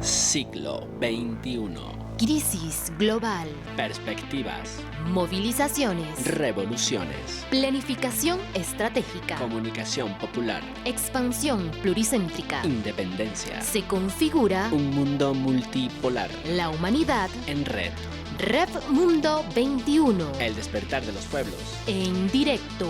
Siglo XXI. Crisis global. Perspectivas. Movilizaciones. Revoluciones. Planificación estratégica. Comunicación popular. Expansión pluricéntrica. Independencia. Se configura Un mundo multipolar. la humanidad En red. Rev Mundo 21. El despertar de los pueblos. En directo.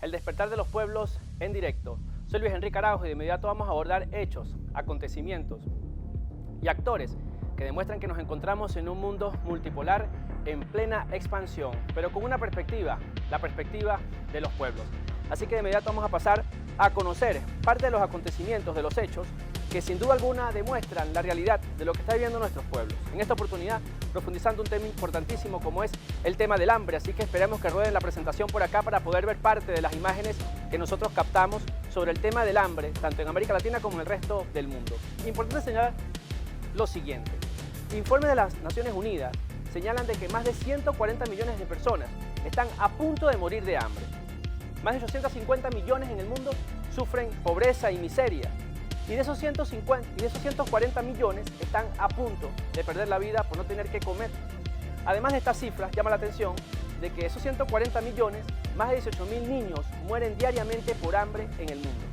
El despertar de los pueblos en directo. Soy Luis Enrique Araujo y de inmediato vamos a abordar hechos, acontecimientos y actores que demuestran que nos encontramos en un mundo multipolar en plena expansión, pero con una perspectiva, la perspectiva de los pueblos. Así que de inmediato vamos a pasar a conocer parte de los acontecimientos, de los hechos, que sin duda alguna demuestran la realidad de lo que está viviendo nuestros pueblos. En esta oportunidad, profundizando un tema importantísimo como es el tema del hambre, así que esperemos que rueden la presentación por acá para poder ver parte de las imágenes que nosotros captamos sobre el tema del hambre, tanto en América Latina como en el resto del mundo. Importante señalar lo siguiente. Informes de las Naciones Unidas señalan de que más de 140 millones de personas están a punto de morir de hambre. Más de 850 millones en el mundo sufren pobreza y miseria. Y de esos 140 millones están a punto de perder la vida por no tener que comer. Además de estas cifras, llama la atención de que esos 140 millones, más de 18.000 niños mueren diariamente por hambre en el mundo.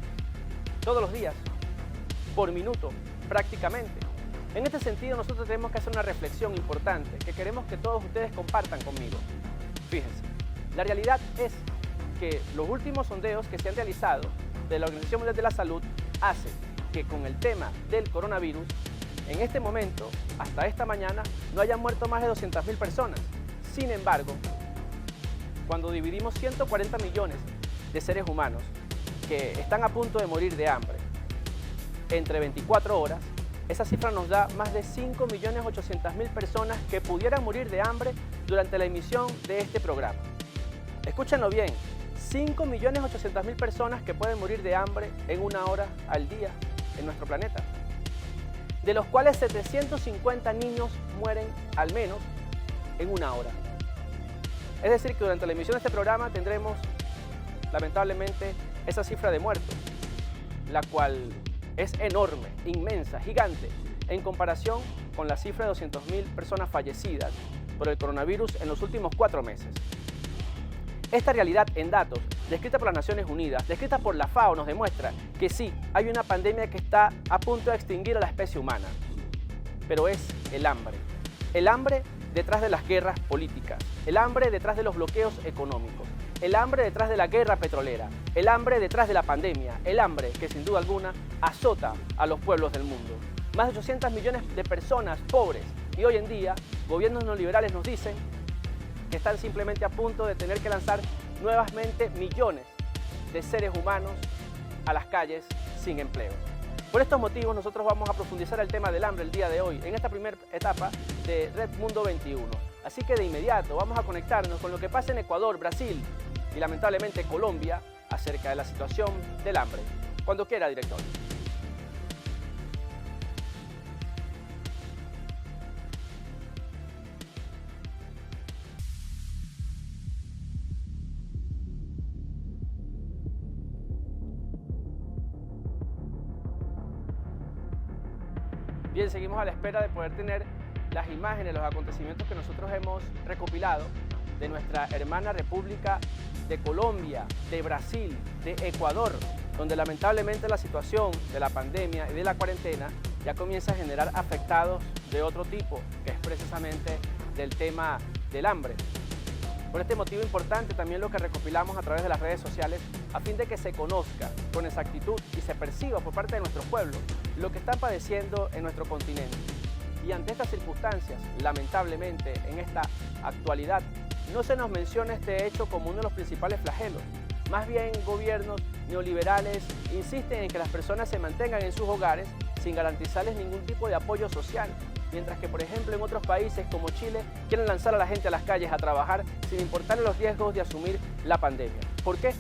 Todos los días, por minuto, prácticamente. En este sentido, nosotros tenemos que hacer una reflexión importante que queremos que todos ustedes compartan conmigo. Fíjense, la realidad es que los últimos sondeos que se han realizado de la Organización Mundial de la Salud hacen que con el tema del coronavirus, en este momento, hasta esta mañana, no hayan muerto más de 200.000 personas. Sin embargo, cuando dividimos 140 millones de seres humanos que están a punto de morir de hambre entre 24 horas, esa cifra nos da más de 5.800.000 personas que pudieran morir de hambre durante la emisión de este programa. Escúchenlo bien, 5.800.000 personas que pueden morir de hambre en una hora al día en nuestro planeta, de los cuales 750 niños mueren al menos en una hora. Es decir, que durante la emisión de este programa tendremos, lamentablemente, esa cifra de muertos, la cual es enorme, inmensa, gigante, en comparación con la cifra de 200.000 personas fallecidas por el coronavirus en los últimos 4 meses. Esta realidad en datos, descrita por las Naciones Unidas, descrita por la FAO, nos demuestra que sí, hay una pandemia que está a punto de extinguir a la especie humana, pero es el hambre. El hambre detrás de las guerras políticas, el hambre detrás de los bloqueos económicos, el hambre detrás de la guerra petrolera, el hambre detrás de la pandemia, el hambre que sin duda alguna azota a los pueblos del mundo. Más de 800 millones de personas pobres y hoy en día gobiernos neoliberales nos dicen que están simplemente a punto de tener que lanzar nuevamente millones de seres humanos a las calles sin empleo. Por estos motivos nosotros vamos a profundizar el tema del hambre el día de hoy, en esta primera etapa de Red Mundo 21. Así que de inmediato vamos a conectarnos con lo que pasa en Ecuador, Brasil y lamentablemente Colombia acerca de la situación del hambre. Cuando quiera, director. Bien, seguimos a la espera de poder tener las imágenes, los acontecimientos que nosotros hemos recopilado de nuestra hermana República de Colombia, de Brasil, de Ecuador, donde lamentablemente la situación de la pandemia y de la cuarentena ya comienza a generar afectados de otro tipo, que es precisamente del tema del hambre. Por este motivo importante también lo que recopilamos a través de las redes sociales a fin de que se conozca con exactitud y se perciba por parte de nuestros pueblos lo que están padeciendo en nuestro continente. Y ante estas circunstancias, lamentablemente en esta actualidad, no se nos menciona este hecho como uno de los principales flagelos. Más bien gobiernos neoliberales insisten en que las personas se mantengan en sus hogares sin garantizarles ningún tipo de apoyo social. Mientras que, por ejemplo, en otros países como Chile quieren lanzar a la gente a las calles a trabajar sin importarle los riesgos de asumir la pandemia. ¿Por qué?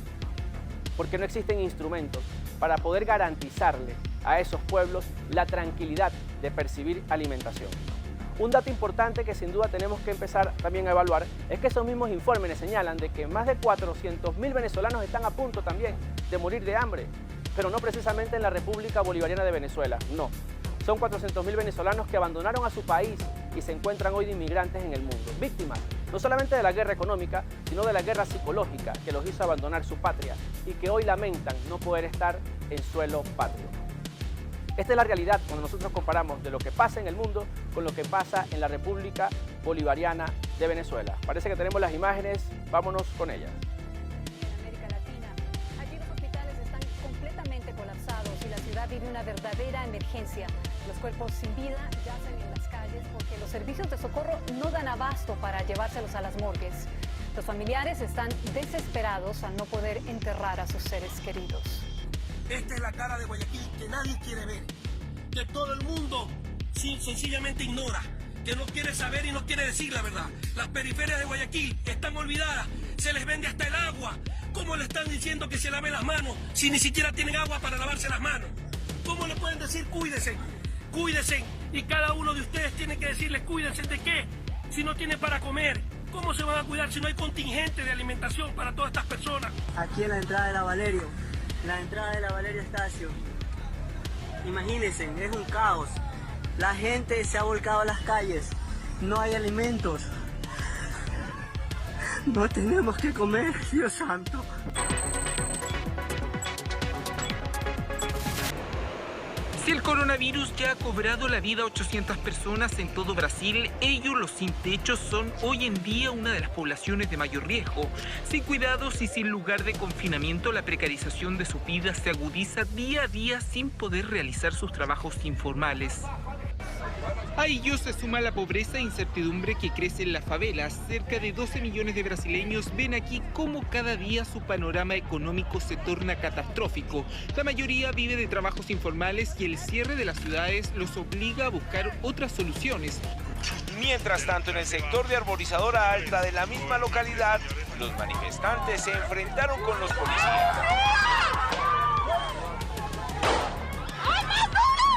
Porque no existen instrumentos para poder garantizarle a esos pueblos la tranquilidad de percibir alimentación. Un dato importante que sin duda tenemos que empezar también a evaluar es que esos mismos informes señalan de que más de 400.000 venezolanos están a punto también de morir de hambre. pero no precisamente en la República Bolivariana de Venezuela, no. Son 400.000 venezolanos que abandonaron a su país y se encuentran hoy de inmigrantes en el mundo, víctimas no solamente de la guerra económica, sino de la guerra psicológica que los hizo abandonar su patria y que hoy lamentan no poder estar en suelo patrio. Esta es la realidad cuando nosotros comparamos de lo que pasa en el mundo con lo que pasa en la República Bolivariana de Venezuela. Parece que tenemos las imágenes, vámonos con ellas. En América Latina, allí los hospitales están completamente colapsados y la ciudad vive una verdadera emergencia. Los cuerpos sin vida yacen en las calles porque los servicios de socorro no dan abasto para llevárselos a las morgues. Los familiares están desesperados al no poder enterrar a sus seres queridos. Esta es la cara de Guayaquil que nadie quiere ver, que todo el mundo sencillamente ignora, que no quiere saber y no quiere decir la verdad. Las periferias de Guayaquil están olvidadas, se les vende hasta el agua. ¿Cómo le están diciendo que se lave las manos si ni siquiera tienen agua para lavarse las manos? ¿Cómo le pueden decir cuídense? Cuídense, y cada uno de ustedes tiene que decirles cuídense de qué, si no tienen para comer. ¿Cómo se van a cuidar si no hay contingente de alimentación para todas estas personas? Aquí en la entrada de la Valerio Estacio. Imagínense, es un caos. La gente se ha volcado a las calles, no hay alimentos. No tenemos que comer, Dios santo. Si el coronavirus ya ha cobrado la vida a 800 personas en todo Brasil, ellos, los sin techo, son hoy en día una de las poblaciones de mayor riesgo. Sin cuidados y sin lugar de confinamiento, la precarización de sus vidas se agudiza día a día sin poder realizar sus trabajos informales. A ello se suma la pobreza e incertidumbre que crece en las favelas. Cerca de 12 millones de brasileños ven aquí cómo cada día su panorama económico se torna catastrófico. La mayoría vive de trabajos informales y el cierre de las ciudades los obliga a buscar otras soluciones. Mientras tanto, en el sector de Arborizadora Alta de la misma localidad, los manifestantes se enfrentaron con los policías.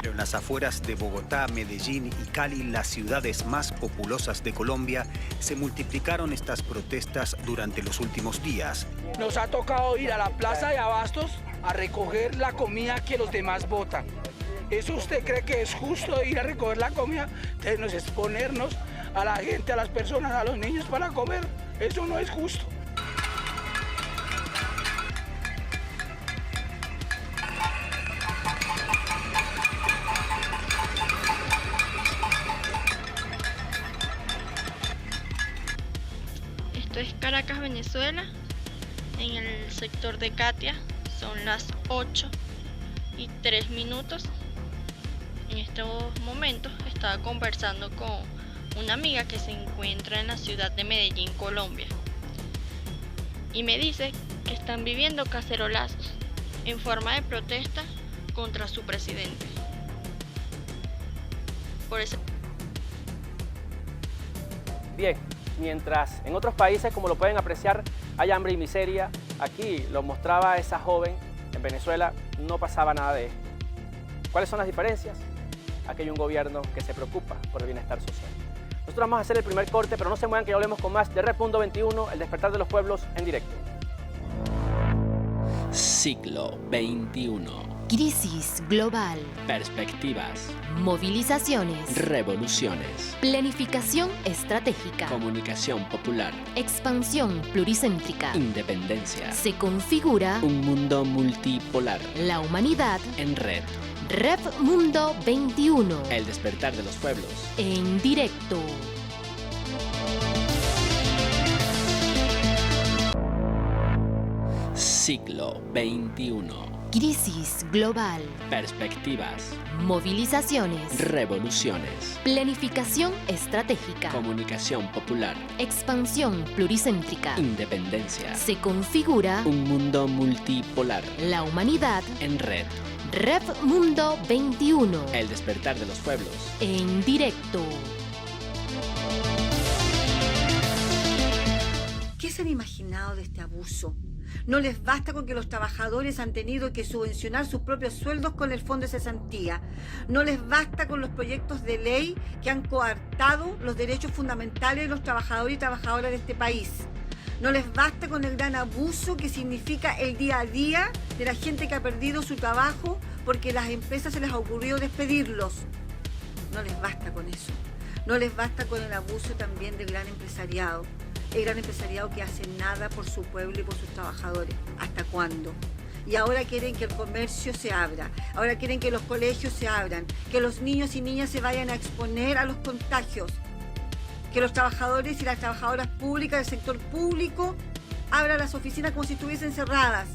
En las afueras de Bogotá, Medellín y Cali, las ciudades más populosas de Colombia, se multiplicaron estas protestas durante los últimos días. Nos ha tocado ir a la plaza de Abastos a recoger la comida que los demás botan. ¿Eso usted cree que es justo ir a recoger la comida? Entonces nos exponernos a la gente, a las personas, a los niños para comer. Eso no es justo. Esto es Caracas, Venezuela, en el sector de Catia. Son las 8:03. En estos momentos estaba conversando con una amiga que se encuentra en la ciudad de Medellín, Colombia. Y me dice que están viviendo cacerolazos en forma de protesta contra su presidente. Por eso... Bien, mientras en otros países, como lo pueden apreciar, hay hambre y miseria, aquí lo mostraba esa joven, en Venezuela no pasaba nada de esto. ¿Cuáles son las diferencias? Aquí hay un gobierno que se preocupa por el bienestar social. Nosotros vamos a hacer el primer corte, pero no se muevan que ya hablemos con más de Red Mundo 21, el despertar de los pueblos en directo. Siglo XXI. Crisis global. Perspectivas. Movilizaciones. Revoluciones. Planificación estratégica. Comunicación popular. Expansión pluricéntrica. Independencia. Se configura Un mundo multipolar. la humanidad. En red. Red Mundo 21. El despertar de los pueblos. En directo. Siglo XXI. Crisis global. Perspectivas. Movilizaciones. Revoluciones. Planificación estratégica. Comunicación popular. Expansión pluricéntrica. Independencia. Se configura Un mundo multipolar. la humanidad. En red. Red Mundo 21. El despertar de los pueblos. En directo. ¿Qué se han imaginado de este abuso? No les basta con que los trabajadores han tenido que subvencionar sus propios sueldos con el fondo de cesantía. No les basta con los proyectos de ley que han coartado los derechos fundamentales de los trabajadores y trabajadoras de este país. No les basta con el gran abuso que significa el día a día de la gente que ha perdido su trabajo porque las empresas se les ha ocurrido despedirlos. No les basta con eso. No les basta con el abuso también del gran empresariado. El gran empresariado que hace nada por su pueblo y por sus trabajadores. ¿Hasta cuándo? Y ahora quieren que el comercio se abra, ahora quieren que los colegios se abran, que los niños y niñas se vayan a exponer a los contagios, que los trabajadores y las trabajadoras públicas del sector público abran las oficinas como si estuviesen cerradas.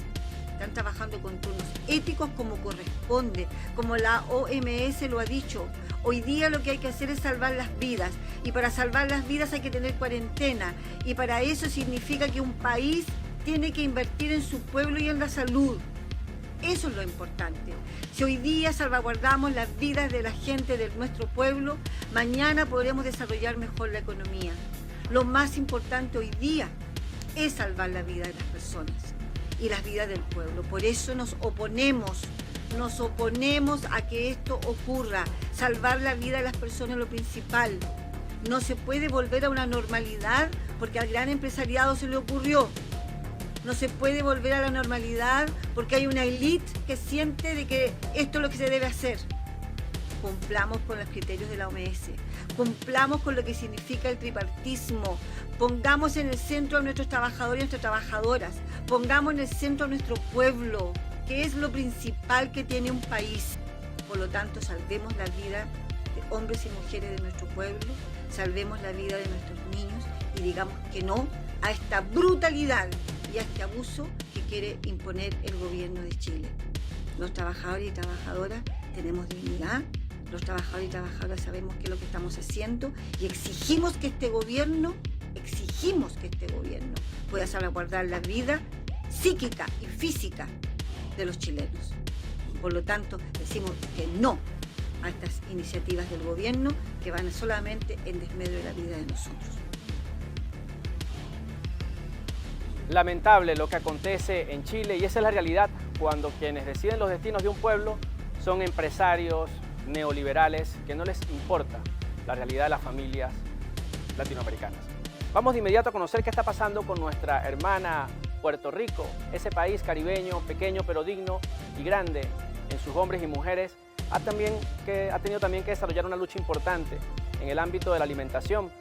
Están trabajando con turnos éticos como corresponde, como la OMS lo ha dicho. Hoy día lo que hay que hacer es salvar las vidas, y para salvar las vidas hay que tener cuarentena, y para eso significa que un país tiene que invertir en su pueblo y en la salud. Eso es lo importante. Si hoy día salvaguardamos las vidas de la gente de nuestro pueblo, mañana podremos desarrollar mejor la economía. Lo más importante hoy día es salvar la vida de las personas y las vidas del pueblo. Por eso nos oponemos a que esto ocurra. Salvar la vida de las personas es lo principal. No se puede volver a una normalidad porque al gran empresariado se le ocurrió. No se puede volver a la normalidad porque hay una élite que siente de que esto es lo que se debe hacer. Cumplamos con los criterios de la OMS, cumplamos con lo que significa el tripartismo, pongamos en el centro a nuestros trabajadores y nuestras trabajadoras, pongamos en el centro a nuestro pueblo, que es lo principal que tiene un país. Por lo tanto, salvemos la vida de hombres y mujeres de nuestro pueblo, salvemos la vida de nuestros niños y digamos que no a esta brutalidad y a este abuso que quiere imponer el gobierno de Chile. Los trabajadores y trabajadoras tenemos dignidad, los trabajadores y trabajadoras sabemos qué es lo que estamos haciendo y exigimos que este gobierno pueda salvaguardar la vida psíquica y física de los chilenos. Por lo tanto, decimos que no a estas iniciativas del gobierno que van solamente en desmedro de la vida de nosotros. Lamentable lo que acontece en Chile, y esa es la realidad cuando quienes deciden los destinos de un pueblo son empresarios neoliberales que no les importa la realidad de las familias latinoamericanas. Vamos de inmediato a conocer qué está pasando con nuestra hermana Puerto Rico, ese país caribeño, pequeño pero digno y grande en sus hombres y mujeres, ha tenido también que desarrollar una lucha importante en el ámbito de la alimentación.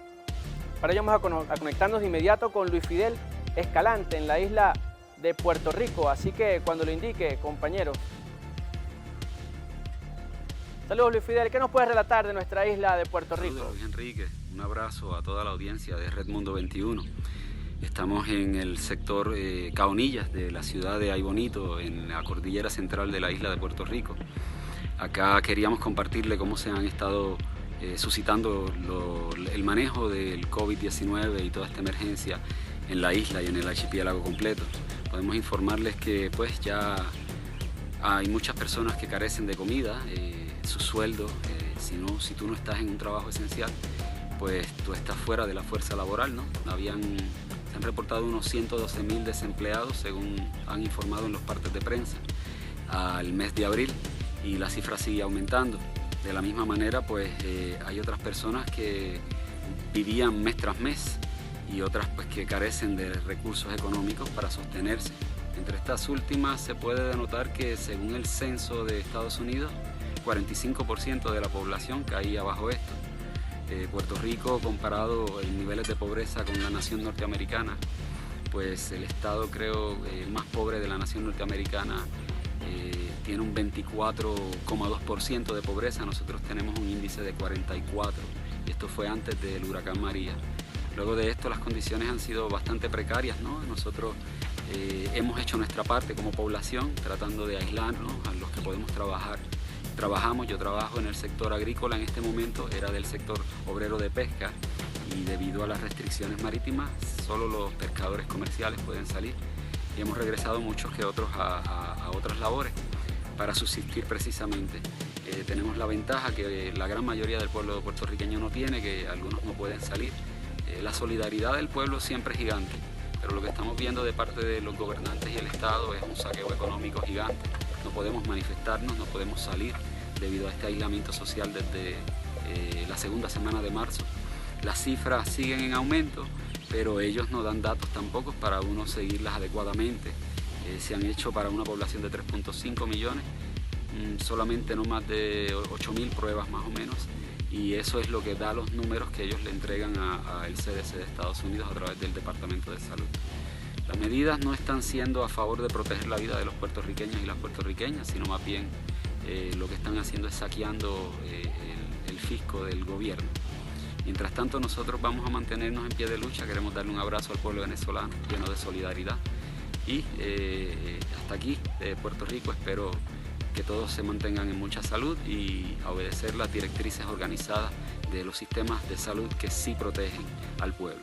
Para ello vamos a conectarnos de inmediato con Luis Fidel Escalante en la isla de Puerto Rico, así que cuando lo indique, compañeros. Saludos, Luis Fidel, ¿qué nos puedes relatar de nuestra isla de Puerto Rico? Saludos, Luis Enrique, un abrazo a toda la audiencia de Red Mundo 21. Estamos en el sector Caonillas de la ciudad de Aybonito, en la cordillera central de la isla de Puerto Rico. Acá queríamos compartirle cómo se han estado suscitando el manejo del COVID-19 y toda esta emergencia en la isla y en el archipiélago completo. Podemos informarles que pues ya hay muchas personas que carecen de comida, su sueldo, si tú no estás en un trabajo esencial, pues tú estás fuera de la fuerza laboral, ¿no? Se han reportado unos 112.000 desempleados, según han informado en los partes de prensa, al mes de abril, y la cifra sigue aumentando. De la misma manera, pues hay otras personas que vivían mes tras mes y otras pues que carecen de recursos económicos para sostenerse. Entre estas últimas se puede denotar que según el censo de Estados Unidos, 45% de la población caía bajo esto. Puerto Rico, comparado en niveles de pobreza con la nación norteamericana, pues el estado creo el más pobre de la nación norteamericana tiene un 24,2% de pobreza, nosotros tenemos un índice de 44 y esto fue antes del huracán María. Luego de esto las condiciones han sido bastante precarias, ¿no? Nosotros hemos hecho nuestra parte como población tratando de aislarnos a los que podemos trabajar. Yo trabajo en el sector agrícola en este momento, era del sector obrero de pesca y debido a las restricciones marítimas solo los pescadores comerciales pueden salir y hemos regresado muchos que otros a otras labores para subsistir precisamente. Tenemos la ventaja que la gran mayoría del pueblo puertorriqueño no tiene, que algunos no pueden salir. La solidaridad del pueblo siempre es gigante, pero lo que estamos viendo de parte de los gobernantes y el Estado es un saqueo económico gigante. No podemos manifestarnos, no podemos salir debido a este aislamiento social desde la segunda semana de marzo. Las cifras siguen en aumento pero ellos no dan datos tampoco para uno seguirlas adecuadamente. Se han hecho para una población de 3.5 millones, solamente no más de 8.000 pruebas más o menos, y eso es lo que da los números que ellos le entregan al CDC de Estados Unidos a través del Departamento de Salud. Las medidas no están siendo a favor de proteger la vida de los puertorriqueños y las puertorriqueñas, sino más bien lo que están haciendo es saqueando el fisco del gobierno. Mientras tanto, nosotros vamos a mantenernos en pie de lucha, queremos darle un abrazo al pueblo venezolano lleno de solidaridad. Y hasta aquí, de Puerto Rico, espero que todos se mantengan en mucha salud y a obedecer las directrices organizadas de los sistemas de salud que sí protegen al pueblo.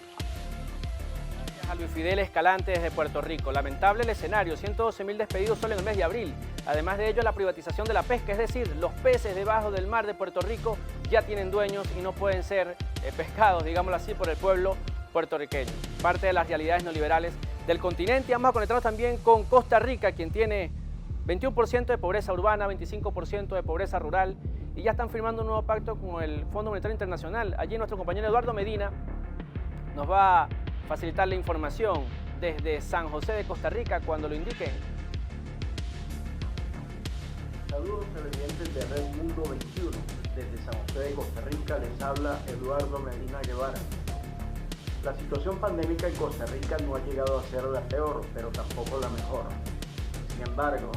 Gracias a Luis Fidel Escalante desde Puerto Rico. Lamentable el escenario, 112.000 despedidos solo en el mes de abril. Además de ello, la privatización de la pesca, es decir, los peces debajo del mar de Puerto Rico ya tienen dueños y no pueden ser pescados, digámoslo así, por el pueblo puertorriqueño. Parte de las realidades neoliberales del continente. Vamos a conectarnos también con Costa Rica, quien tiene 21% de pobreza urbana, 25% de pobreza rural, y ya están firmando un nuevo pacto con el Fondo Monetario Internacional. Allí nuestro compañero Eduardo Medina nos va a facilitar la información desde San José de Costa Rica cuando lo indique. Saludos televidentes de Red Mundo 21. Desde San José de Costa Rica les habla Eduardo Medina Guevara. La situación pandémica en Costa Rica no ha llegado a ser la peor, pero tampoco la mejor. Sin embargo,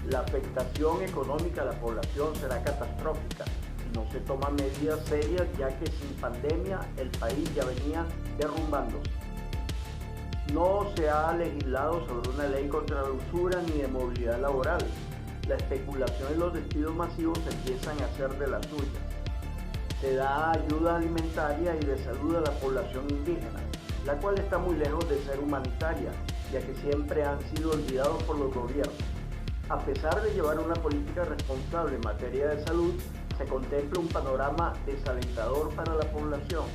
la afectación económica a la población será catastrófica si no se toman medidas serias, ya que sin pandemia el país ya venía derrumbándose. No se ha legislado sobre una ley contra la usura ni de movilidad laboral. La especulación y los despidos masivos empiezan a hacer de las suyas. Se da ayuda alimentaria y de salud a la población indígena, la cual está muy lejos de ser humanitaria, ya que siempre han sido olvidados por los gobiernos. A pesar de llevar una política responsable en materia de salud, se contempla un panorama desalentador para la población.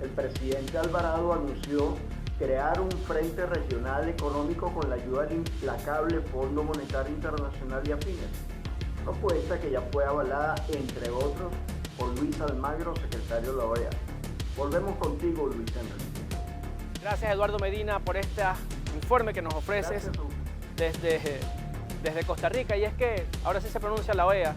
El presidente Alvarado anunció crear un frente regional económico con la ayuda del implacable Fondo Monetario Internacional y afines, propuesta que ya fue avalada, entre otros, por Luis Almagro, secretario de la OEA. Volvemos contigo, Luis Enrique. Gracias, Eduardo Medina, por este informe que nos ofreces desde Costa Rica. Y es que ahora sí se pronuncia la OEA,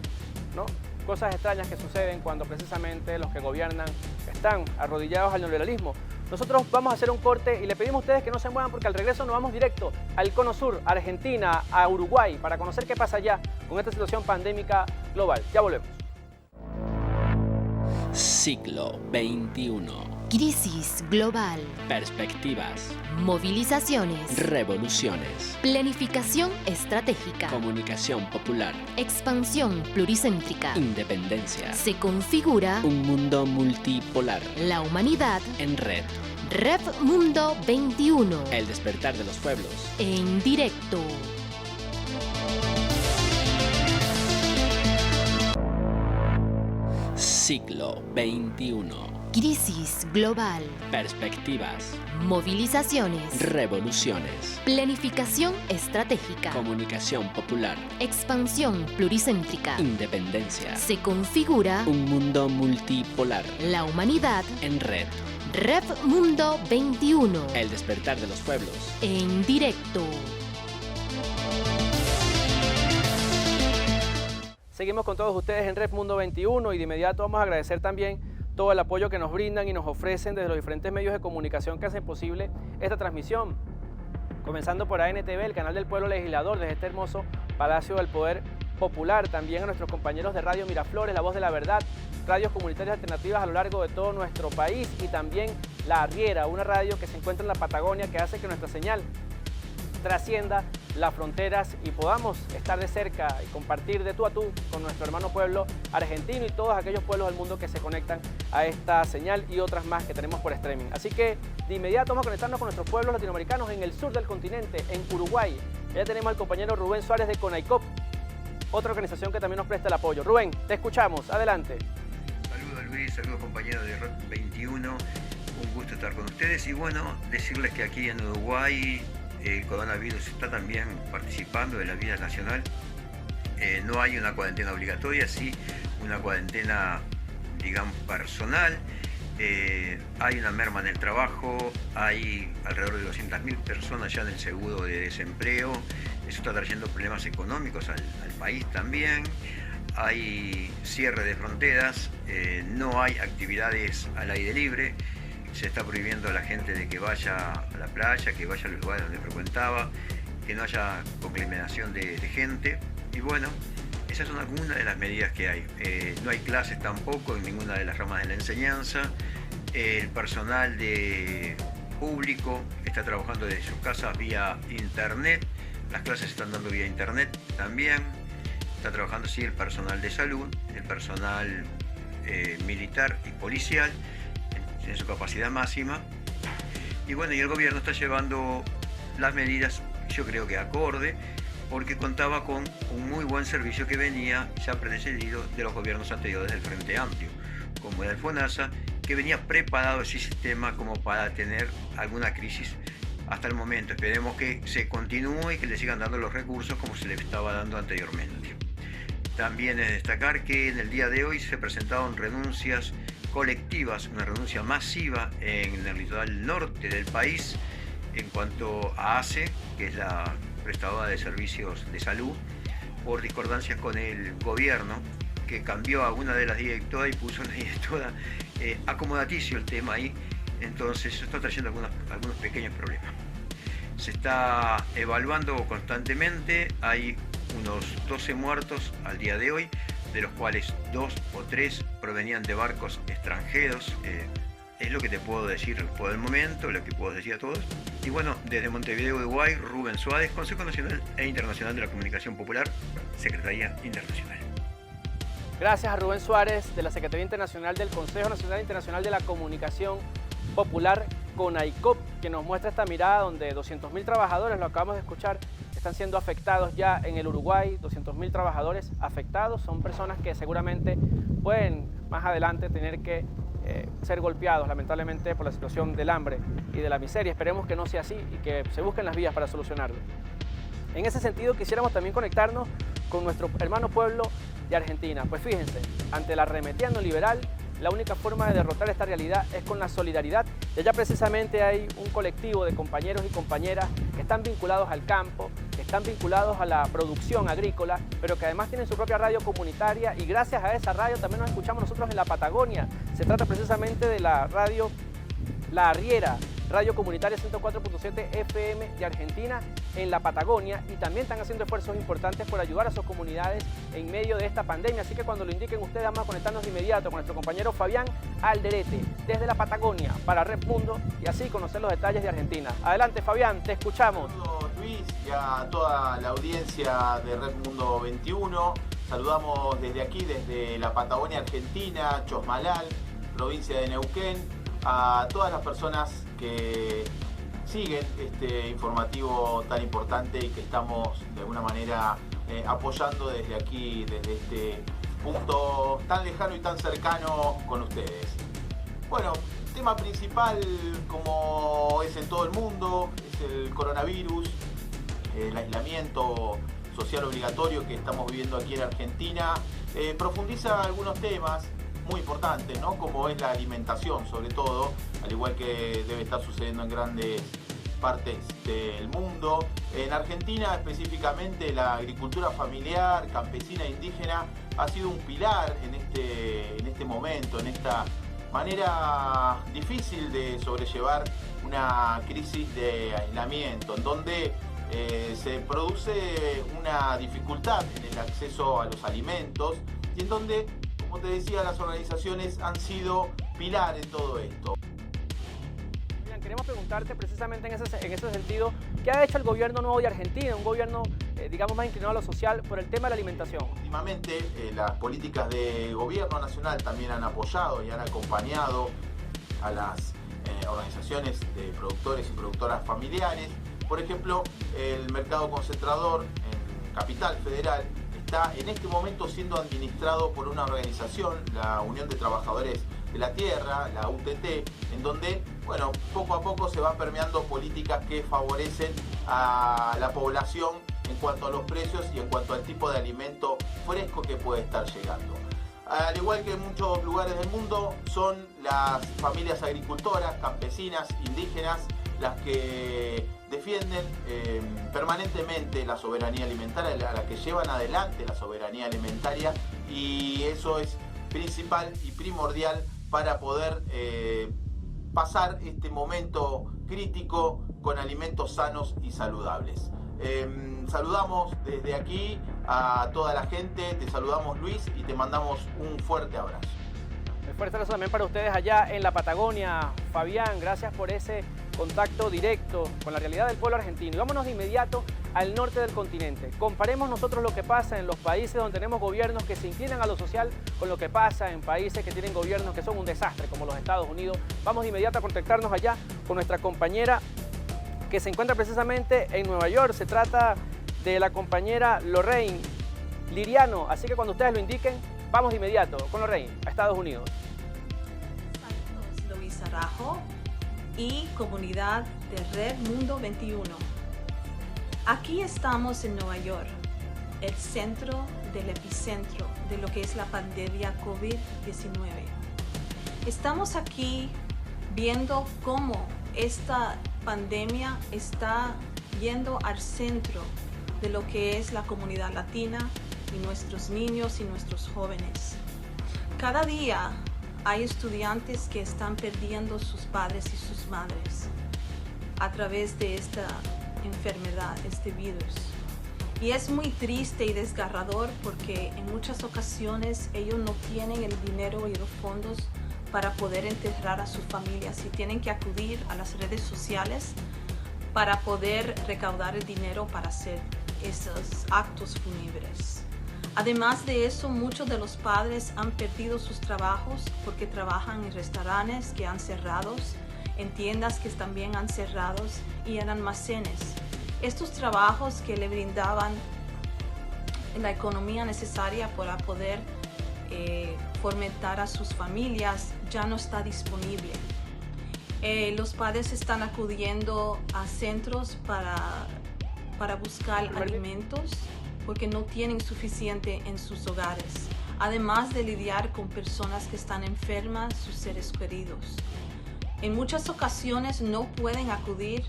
¿no? Cosas extrañas que suceden cuando precisamente los que gobiernan están arrodillados al neoliberalismo. Nosotros vamos a hacer un corte y le pedimos a ustedes que no se muevan porque al regreso nos vamos directo al Cono Sur, a Argentina, a Uruguay, para conocer qué pasa allá con esta situación pandémica global. Ya volvemos. Siglo XXI. Crisis global. Perspectivas. Movilizaciones. Revoluciones. Planificación estratégica. Comunicación popular. Expansión pluricéntrica. Independencia. Se configura un mundo multipolar. La humanidad en red. Rev Mundo 21. El despertar de los pueblos. En directo. Siglo XXI. Crisis global. Perspectivas. Movilizaciones. Revoluciones. Planificación estratégica. Comunicación popular. Expansión pluricéntrica. Independencia. Se configura un mundo multipolar. La humanidad en red. Rev Mundo 21. El despertar de los pueblos. En directo. Seguimos con todos ustedes en Red Mundo 21 y de inmediato vamos a agradecer también todo el apoyo que nos brindan y nos ofrecen desde los diferentes medios de comunicación que hacen posible esta transmisión. Comenzando por ANTV, el canal del pueblo legislador, desde este hermoso Palacio del Poder Popular. También a nuestros compañeros de Radio Miraflores, La Voz de la Verdad, radios comunitarias alternativas a lo largo de todo nuestro país, y también La Arriera, una radio que se encuentra en la Patagonia, que hace que nuestra señal trascienda las fronteras y podamos estar de cerca y compartir de tú a tú con nuestro hermano pueblo argentino y todos aquellos pueblos del mundo que se conectan a esta señal y otras más que tenemos por streaming. Así que de inmediato vamos a conectarnos con nuestros pueblos latinoamericanos en el sur del continente, en Uruguay. Ya tenemos al compañero Rubén Suárez de CONAICOP, otra organización que también nos presta el apoyo. Rubén, te escuchamos, adelante. Saludos Luis, saludos compañeros de Red 21, un gusto estar con ustedes y bueno, decirles que aquí en Uruguay el coronavirus está también participando de la vida nacional. No hay una cuarentena obligatoria, sí una cuarentena, digamos, personal. hay una merma en el trabajo, hay alrededor de 200.000 personas ya en el seguro de desempleo, eso está trayendo problemas económicos al país también, hay cierre de fronteras, no hay actividades al aire libre, se está prohibiendo a la gente de que vaya a la playa, que vaya a los lugares donde frecuentaba, que no haya conglomeración de gente, y bueno, esas son algunas de las medidas que hay. No hay clases tampoco en ninguna de las ramas de la enseñanza. El personal público está trabajando desde sus casas vía internet. Las clases se están dando vía internet también. Está trabajando sí el personal de salud, el personal militar y policial en su capacidad máxima. Y bueno, y el gobierno está llevando las medidas, yo creo que acorde, porque contaba con un muy buen servicio que venía ya precedido de los gobiernos anteriores del Frente Amplio, como era el FONASA, que venía preparado ese sistema como para tener alguna crisis hasta el momento. Esperemos que se continúe y que le sigan dando los recursos como se le estaba dando anteriormente. También es destacar que en el día de hoy se presentaron renuncias colectivas, una renuncia masiva en el litoral norte del país en cuanto a ACE, que es la prestadora de servicios de salud, por discordancias con el gobierno, que cambió a una de las directoras y puso una directora acomodaticio el tema ahí, entonces eso está trayendo algunos pequeños problemas. Se está evaluando constantemente, hay unos 12 muertos al día de hoy, de los cuales 2 o 3 provenían de barcos extranjeros. Es lo que te puedo decir por el momento, lo que puedo decir a todos. Y bueno, desde Montevideo, Uruguay, Rubén Suárez, Consejo Nacional e Internacional de la Comunicación Popular, Secretaría Internacional. Gracias a Rubén Suárez de la Secretaría Internacional del Consejo Nacional e Internacional de la Comunicación Popular, CONAICOP, que nos muestra esta mirada donde 200.000 trabajadores, lo acabamos de escuchar, están siendo afectados ya en el Uruguay. 200.000 trabajadores afectados, son personas que seguramente pueden más adelante tener que ser golpeados lamentablemente por la situación del hambre y de la miseria. Esperemos que no sea así y que se busquen las vías para solucionarlo. En ese sentido quisiéramos también conectarnos con nuestro hermano pueblo de Argentina. Pues fíjense, ante la arremetida neoliberal, la única forma de derrotar esta realidad es con la solidaridad. Y allá precisamente hay un colectivo de compañeros y compañeras que están vinculados al campo, que están vinculados a la producción agrícola, pero que además tienen su propia radio comunitaria, y gracias a esa radio también nos escuchamos nosotros en la Patagonia. Se trata precisamente de la radio La Arriera, radio comunitaria 104.7 FM de Argentina en la Patagonia, y también están haciendo esfuerzos importantes por ayudar a sus comunidades en medio de esta pandemia. Así que cuando lo indiquen ustedes, vamos a conectarnos de inmediato con nuestro compañero Fabián Alderete desde la Patagonia para Red Mundo y así conocer los detalles de Argentina. Adelante Fabián, te escuchamos. Saludos Luis y a toda la audiencia de Red Mundo 21. Saludamos desde aquí, desde la Patagonia Argentina, Chosmalal, provincia de Neuquén, a todas las personas que siguen este informativo tan importante y que estamos de alguna manera apoyando desde aquí, desde este punto tan lejano y tan cercano con ustedes. Bueno, tema principal, como es en todo el mundo, es el coronavirus, el aislamiento social obligatorio que estamos viviendo aquí en Argentina. Profundiza algunos temas muy importantes, ¿no? Como es la alimentación, sobre todo, al igual que debe estar sucediendo en grandes partes del mundo. En Argentina específicamente la agricultura familiar, campesina e indígena ha sido un pilar en este momento, en esta manera difícil de sobrellevar una crisis de aislamiento, en donde se produce una dificultad en el acceso a los alimentos y en donde, como te decía, las organizaciones han sido pilar en todo esto. Queremos preguntarte precisamente en ese sentido, ¿qué ha hecho el gobierno nuevo de Argentina, un gobierno digamos más inclinado a lo social, por el tema de la alimentación? Últimamente las políticas de gobierno nacional también han apoyado y han acompañado a las organizaciones de productores y productoras familiares. Por ejemplo, el mercado concentrador en Capital Federal está en este momento siendo administrado por una organización, la Unión de Trabajadores de la Tierra, la UTT, en donde, bueno, poco a poco se van permeando políticas que favorecen a la población en cuanto a los precios y en cuanto al tipo de alimento fresco que puede estar llegando. al igual que en muchos lugares del mundo, son las familias agricultoras, campesinas, indígenas, las que defienden permanentemente la soberanía alimentaria, las que llevan adelante la soberanía alimentaria, y eso es principal y primordial para poder pasar este momento crítico con alimentos sanos y saludables. Saludamos desde aquí a toda la gente, te saludamos Luis y te mandamos un fuerte abrazo. Un fuerte abrazo también para ustedes allá en la Patagonia. Fabián, gracias por ese contacto directo con la realidad del pueblo argentino. Y vámonos de inmediato al norte del continente. Comparemos nosotros lo que pasa en los países donde tenemos gobiernos que se inclinan a lo social con lo que pasa en países que tienen gobiernos que son un desastre, como los Estados Unidos. Vamos de inmediato a contactarnos allá con nuestra compañera que se encuentra precisamente en Nueva York. Se trata de la compañera Lorraine Liriano. Así que cuando ustedes lo indiquen, vamos de inmediato con Lorraine a Estados Unidos. Saludos, Luis Arajo y comunidad de Red Mundo 21. Aquí estamos en Nueva York, el centro del epicentro de lo que es la pandemia COVID-19. Estamos aquí viendo cómo esta pandemia está yendo al centro de lo que es la comunidad latina y nuestros niños y nuestros jóvenes. Cada día hay estudiantes que están perdiendo sus padres y sus madres a través de esta enfermedad, este virus. Y es muy triste y desgarrador porque en muchas ocasiones ellos no tienen el dinero y los fondos para poder enterrar a sus familias y tienen que acudir a las redes sociales para poder recaudar el dinero para hacer esos actos fúnebres. Además de eso, muchos de los padres han perdido sus trabajos porque trabajan en restaurantes que han cerrado, en tiendas que también han cerrado y en almacenes. Estos trabajos que le brindaban la economía necesaria para poder fomentar a sus familias ya no está disponible. Los padres están acudiendo a centros para buscar alimentos porque no tienen suficiente en sus hogares, además de lidiar con personas que están enfermas, sus seres queridos. En muchas ocasiones no pueden acudir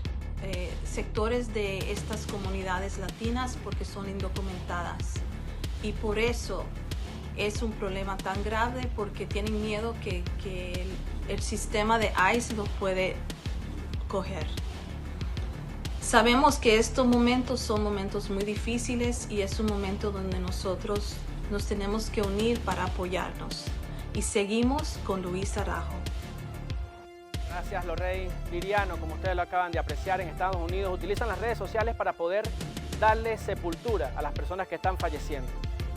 sectores de estas comunidades latinas porque son indocumentadas, y por eso es un problema tan grave porque tienen miedo que el sistema de ICE los puede coger. Sabemos que estos momentos son momentos muy difíciles y es un momento donde nosotros nos tenemos que unir para apoyarnos. Y seguimos con Luis Arajo. Gracias, Lorraine Liriano. Como ustedes lo acaban de apreciar, en Estados Unidos utilizan las redes sociales para poder darle sepultura a las personas que están falleciendo.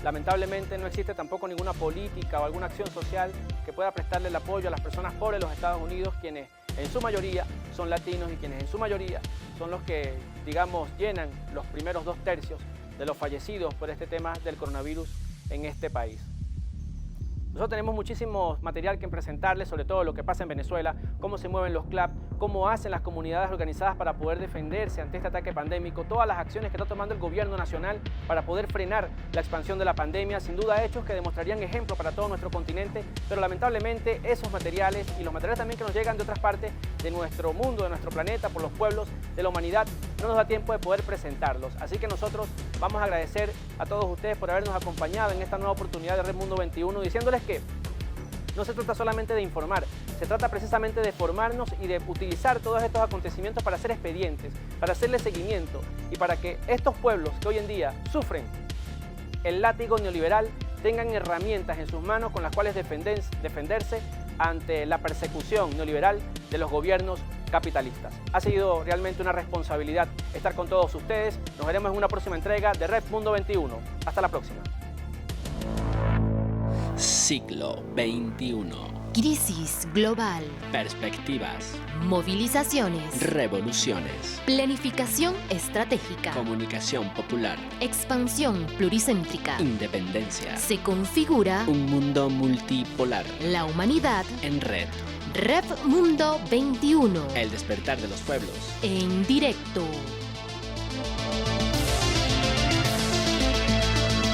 Lamentablemente no existe tampoco ninguna política o alguna acción social que pueda prestarle el apoyo a las personas pobres de los Estados Unidos, quienes en su mayoría son latinos y quienes en su mayoría son los que, digamos, llenan los primeros 2/3 de los fallecidos por este tema del coronavirus en este país. Nosotros tenemos muchísimo material que presentarles, sobre todo lo que pasa en Venezuela, cómo se mueven los CLAP, cómo hacen las comunidades organizadas para poder defenderse ante este ataque pandémico, todas las acciones que está tomando el gobierno nacional para poder frenar la expansión de la pandemia, sin duda hechos que demostrarían ejemplo para todo nuestro continente, pero lamentablemente esos materiales y los materiales también que nos llegan de otras partes de nuestro mundo, de nuestro planeta, por los pueblos de la humanidad, no nos da tiempo de poder presentarlos. Así que nosotros vamos a agradecer a todos ustedes por habernos acompañado en esta nueva oportunidad de Red Mundo 21, diciéndoles que no se trata solamente de informar, se trata precisamente de formarnos y de utilizar todos estos acontecimientos para hacer expedientes, para hacerle seguimiento y para que estos pueblos que hoy en día sufren el látigo neoliberal tengan herramientas en sus manos con las cuales defenderse ante la persecución neoliberal de los gobiernos capitalistas. Ha sido realmente una responsabilidad estar con todos ustedes. Nos veremos en una próxima entrega de Red Mundo 21. Hasta la próxima. Siglo XXI. Crisis global. Perspectivas. Movilizaciones. Revoluciones. Planificación estratégica. Comunicación popular. Expansión pluricéntrica. Independencia. Se configura un mundo multipolar. La humanidad en red. Red Mundo 21. El despertar de los pueblos. En directo.